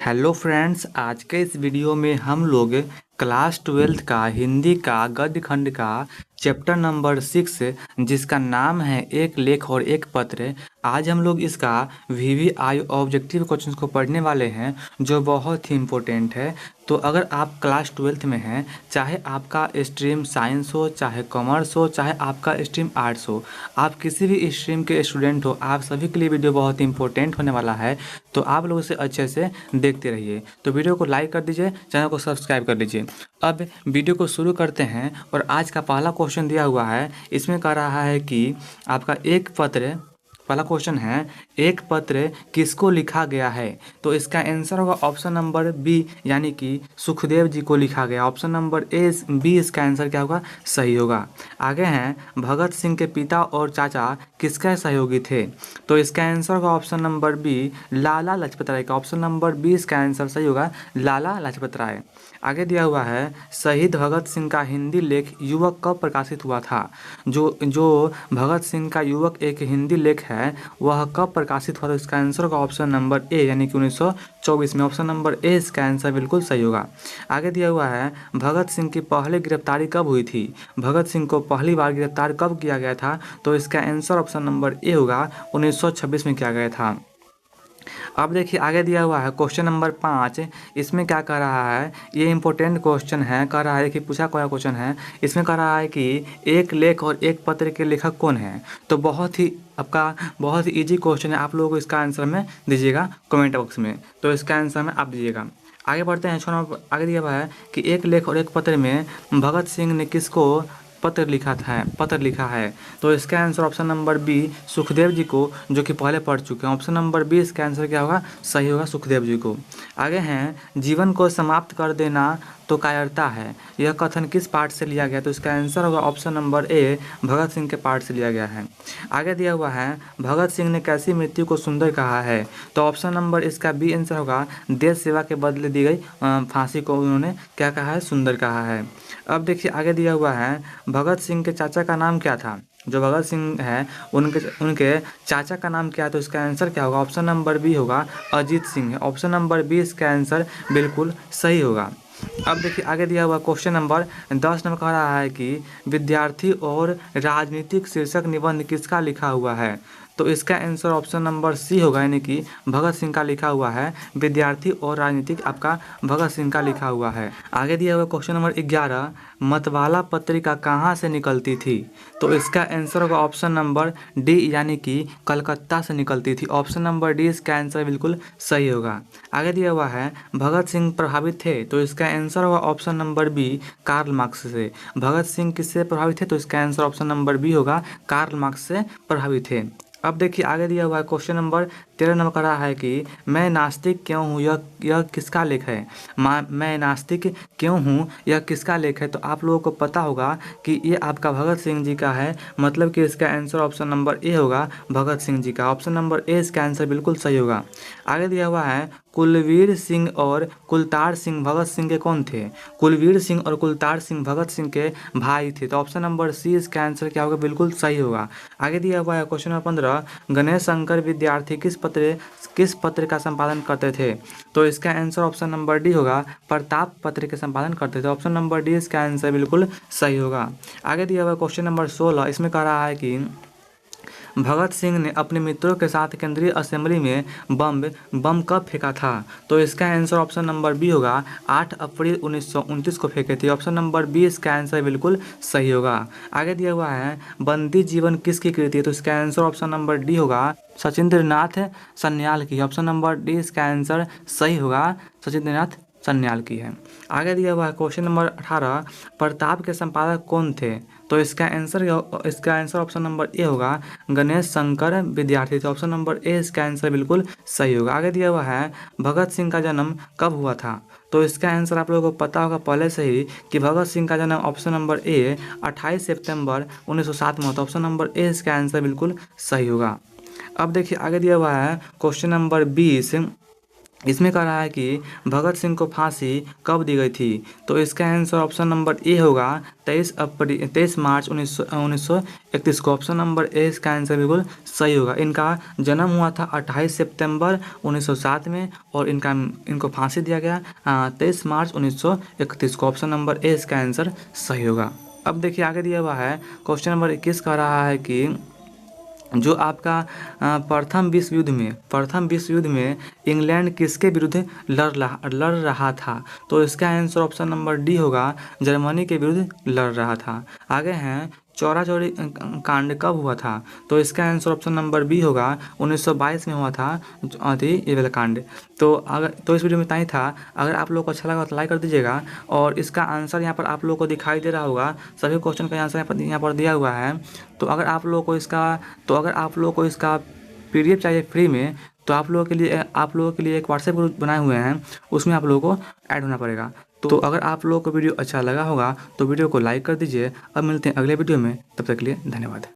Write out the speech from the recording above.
Hello friends, आज के इस वीडियो में हम लोग क्लास 12 का हिंदी का गद्य खंड का चैप्टर नंबर 6 जिसका नाम है एक लेख और एक पत्र। आज हम लोग इसका वीवीआई ऑब्जेक्टिव क्वेश्चंस को पढ़ने वाले हैं जो बहुत ही इम्पोर्टेंट है। तो अगर आप क्लास 12 में हैं, चाहे आपका स्ट्रीम साइंस हो, चाहे कॉमर्स हो, चाहे आपका स्ट्रीम आर्ट्स हो, आप किसी भी स्ट्रीम के स्टूडेंट हो, आप सभी के लिए वीडियो बहुत इंपॉर्टेंट होने वाला है। तो आप लोग इसे अच्छे से देखते रहिए। तो वीडियो को लाइक कर दीजिए, चैनल को सब्सक्राइब कर लीजिए। अब वीडियो को शुरू करते हैं और आज का पहला क्वेश्चन दिया हुआ है। इसमें कह रहा है कि आपका एक पत्र, पहला क्वेश्चन है, एक पत्र किसको लिखा गया है? तो इसका आंसर होगा ऑप्शन नंबर बी, यानी कि सुखदेव जी को लिखा गया। ऑप्शन नंबर ए बी इसका आंसर क्या होगा? सही होगा। आगे हैं, भगत सिंह के पिता और चाचा किसके सहयोगी थे? तो इसका आंसर होगा option number B, Lala Lajpat Rai का। ऑप्शन नंबर बी इसका आंसर सही होगा, लाला लाजपत राय। आगे दिया हुआ है, शहीद भगत सिंह का हिंदी लेख युवक कब प्रकाशित हुआ था? जो भगत सिंह का युवक एक हिंदी लेख है, वह कब प्रकाशित हुआ? तो इसका आंसर होगा ऑप्शन नंबर ए, यानी कि 1924 में। ऑप्शन नंबर ए इसका आंसर बिल्कुल सही होगा। आगे दिया हुआ है, भगत सिंह की पहली गिरफ्तारी कब हुई थी? भगत सिंह को पहली बार गिरफ्तार कब किया गया था? तो इसका आंसर ऑप्शन नंबर ए होगा, 1926 में किया गया था। अब देखिए आगे दिया हुआ है क्वेश्चन नंबर 5। इसमें क्या कह रहा है? ये इंपॉर्टेंट क्वेश्चन है। कह रहा है कि पूछा गया क्वेश्चन है। इसमें कह रहा है कि एक लेख और एक पत्र के लेखक कौन है? तो बहुत ही इजी क्वेश्चन है। आप लोगों को इसका आंसर में दीजिएगा कमेंट बॉक्स में। तो इसका आंसर में आप दीजिएगा। आगे बढ़ते हैं। आगे दिया हुआ है कि एक लेख और एक पत्र में भगत सिंह ने किसको पत्र लिखा है। तो इसका answer option number B, Sukhdev ji को, जो कि पहले पढ़ चुके हैं। ऑप्शन नंबर बी इसका आंसर क्या होगा? सही होगा, सुखदेव जी को। आगे हैं, जीवन को समाप्त कर देना तो कायरता है, यह कथन किस पाठ से लिया गया? तो इसका आंसर होगा option number A, Bhagat Singh के पाठ से लिया गया है। आगे दिया हुआ है, भगत सिंह ने कैसी मृत्यु को सुंदर कहा है? तो ऑप्शन नंबर इसका बी आंसर होगा, देश सेवा के बदले दी गई फांसी को उन्होंने क्या कहा है? सुंदर कहा है। अब देखिए आगे दिया हुआ है, भगत सिंह के चाचा का नाम क्या था? जो भगत सिंह है उनके चाचा का नाम क्या है? तो इसका आंसर क्या होगा? ऑप्शन नंबर बी होगा, अजीत सिंह है। ऑप्शन नंबर बी इसका आंसर बिल्कुल सही होगा। अब देखिए आगे दिया हुआ क्वेश्चन नंबर 10 नंबर कह रहा है कि विद्यार्थी और राजनीतिक शीर्षक निबंध किसका लिखा हुआ है? तो इसका आंसर ऑप्शन नंबर सी होगा, यानी कि भगत सिंह का लिखा हुआ है। विद्यार्थी और राजनीतिक आपका भगत सिंह का लिखा हुआ है। आगे दिया हुआ क्वेश्चन नंबर 11, मतवाला पत्रिका कहाँ से निकलती थी? तो इसका आंसर होगा ऑप्शन नंबर डी, यानी कि कलकत्ता से निकलती थी। ऑप्शन नंबर डी इसका आंसर बिल्कुल सही होगा। आगे दिया हुआ है, भगत सिंह प्रभावित थे? तो इसका आंसर होगा option number B, Karl Marx से। भगत सिंह किससे प्रभावित थे? तो इसका आंसर ऑप्शन नंबर बी होगा, कार्ल मार्क्स से प्रभावित थे। अब देखिए आगे दिया हुआ है क्वेश्चन नंबर 13 नंबर का रहा है कि मैं नास्तिक क्यों हूँ, यह किसका लेख है? मैं नास्तिक क्यों हूँ, यह किसका लेख है? तो आप लोगों को पता होगा कि ये आपका भगत सिंह जी का है, मतलब कि इसका आंसर ऑप्शन नंबर ए होगा, भगत सिंह जी का। ऑप्शन नंबर ए इसका आंसर बिल्कुल सही होगा। आगे दिया हुआ है, कुलवीर सिंह और कुलतार सिंह भगत सिंह के कौन थे? कुलवीर सिंह और कुलतार सिंह भगत सिंह के भाई थे। तो ऑप्शन नंबर सी इसका आंसर क्या होगा? बिल्कुल सही होगा। आगे दिया हुआ है क्वेश्चन नंबर 15, गणेश शंकर विद्यार्थी किस पत्र का संपादन करते थे? तो इसका आंसर ऑप्शन नंबर डी होगा, प्रताप पत्र के संपादन करते थे। ऑप्शन नंबर डी इसका आंसर बिल्कुल सही होगा। आगे दिया हुआ क्वेश्चन नंबर 16, इसमें कह रहा है कि भगत सिंह ने अपने मित्रों के साथ केंद्रीय असेंबली में बम कब फेंका था? तो इसका आंसर ऑप्शन नंबर बी होगा, 8 अप्रैल 1929 को फेंके थे। ऑप्शन नंबर बी इसका आंसर बिल्कुल सही होगा। आगे दिया हुआ है, बंदी जीवन किसकी कृति है? तो इसका आंसर ऑप्शन नंबर डी होगा, सचिंद्रनाथ सन्याल की। ऑप्शन नंबर डी इसका आंसर सही होगा, सचिंद्रनाथ सन्याल की है। आगे दिया हुआ है क्वेश्चन नंबर 18, प्रताप के संपादक कौन थे? तो इसका आंसर ऑप्शन नंबर ए होगा, गणेश शंकर विद्यार्थी थे। ऑप्शन नंबर ए इसका आंसर बिल्कुल सही होगा। आगे दिया हुआ है, भगत सिंह का जन्म कब हुआ था? तो इसका आंसर आप लोगों को पता होगा पहले से ही कि भगत सिंह का जन्म ऑप्शन नंबर ए 28 सितंबर 1907 में होता है। ऑप्शन नंबर ए इसका आंसर बिल्कुल सही होगा। अब देखिए आगे दिया हुआ है क्वेश्चन नंबर 20, इसमें कह रहा है कि भगत सिंह को फांसी कब दी गई थी। तो इसका आंसर ऑप्शन नंबर ए होगा 23 मार्च 1931 को। ऑप्शन नंबर ए इसका आंसर बिल्कुल सही होगा। इनका जन्म हुआ था 28 सितंबर 1907 में और इनको फांसी दिया गया 23 मार्च 1931 को। ऑप्शन नंबर ए इसका आंसर सही होगा। अब देखिए आगे दिया हुआ है क्वेश्चन नंबर 21 कह रहा है कि जो आपका प्रथम विश्व युद्ध में इंग्लैंड किसके विरुद्ध लड़ रहा था। तो इसका आंसर ऑप्शन नंबर डी होगा, जर्मनी के विरुद्ध लड़ रहा था। आगे हैं चौरा चौरी कांड कब हुआ था। तो इसका आंसर ऑप्शन नंबर बी होगा, 1922 में हुआ था ये वाला कांड। तो इस वीडियो में इतना ही था। अगर आप लोग को अच्छा लगा तो लाइक कर दीजिएगा और इसका आंसर यहाँ पर आप लोग को दिखाई दे रहा होगा। सभी क्वेश्चन का आंसर यहाँ पर दिया हुआ है। तो अगर आप लोग को इसका PDF चाहिए फ्री में, तो आप लोगों के लिए एक व्हाट्सएप ग्रुप बनाए हुए हैं, उसमें आप लोगों को ऐड होना पड़ेगा। तो अगर आप लोगों को वीडियो अच्छा लगा होगा तो वीडियो को लाइक कर दीजिए। अब मिलते हैं अगले वीडियो में, तब तक के लिए धन्यवाद।